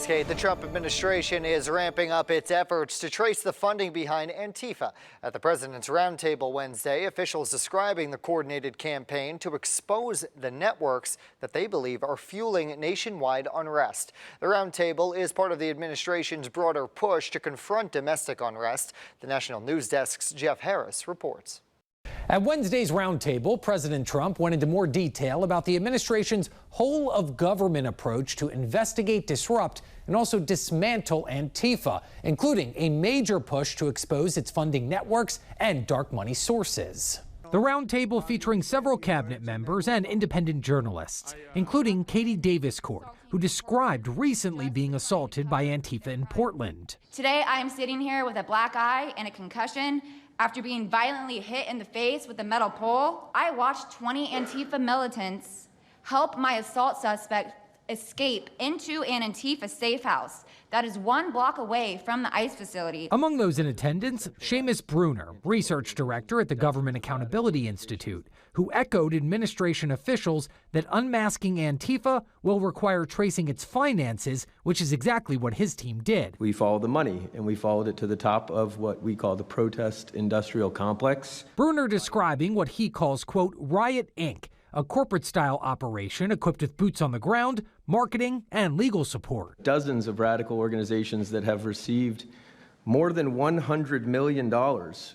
Thanks, Kate. The Trump administration is ramping up its efforts to trace the funding behind Antifa. At the president's roundtable Wednesday, officials describing the coordinated campaign to expose the networks that they believe are fueling nationwide unrest. The roundtable is part of the administration's broader push to confront domestic unrest. The National News Desk's Jeff Harris reports. At Wednesday's roundtable, President Trump went into more detail about the administration's whole-of-government approach to investigate, disrupt, and also dismantle Antifa, including a major push to expose its funding networks and dark money sources. The roundtable featuring several cabinet members and independent journalists, including Katie Daviscourt, who described recently being assaulted by Antifa in Portland. Today, I am sitting here with a black eye and a concussion after being violently hit in the face with a metal pole. I watched 20 Antifa militants help my assault suspect escape into an Antifa safe house that is 1 block away from the ICE facility. Among those in attendance, Seamus Bruner, research director at the Government Accountability Institute, who echoed administration officials that unmasking Antifa will require tracing its finances, which is exactly what his team did. We followed the money, and we followed it to the top of what we call the protest industrial complex. Bruner describing what he calls, quote, Riot Inc., a corporate-style operation equipped with boots on the ground, marketing, and legal support. Dozens of radical organizations that have received more than $100 million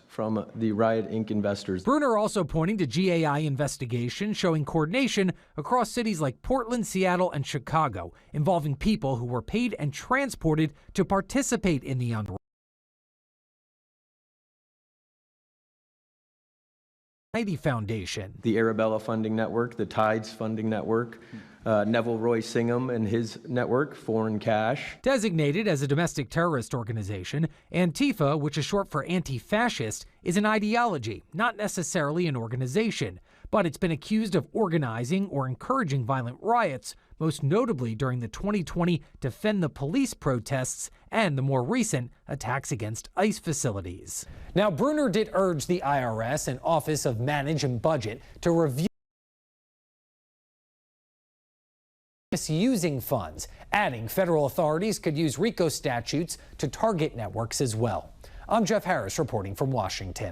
from the Riot Inc. investors. Bruner also pointing to GAI investigation showing coordination across cities like Portland, Seattle, and Chicago, involving people who were paid and transported to participate in the unrest. Foundation. The Arabella Funding Network, the Tides Funding Network, Neville Roy Singham and his network, Foreign Cash. Designated as a domestic terrorist organization, Antifa, which is short for anti-fascist, is an ideology, not necessarily an organization. But it's been accused of organizing or encouraging violent riots, most notably during the 2020 Defend the Police protests and the more recent attacks against ICE facilities. Now, Bruner did urge the IRS and Office of Manage and Budget to review misusing funds, adding federal authorities could use RICO statutes to target networks as well. I'm Jeff Harris reporting from Washington.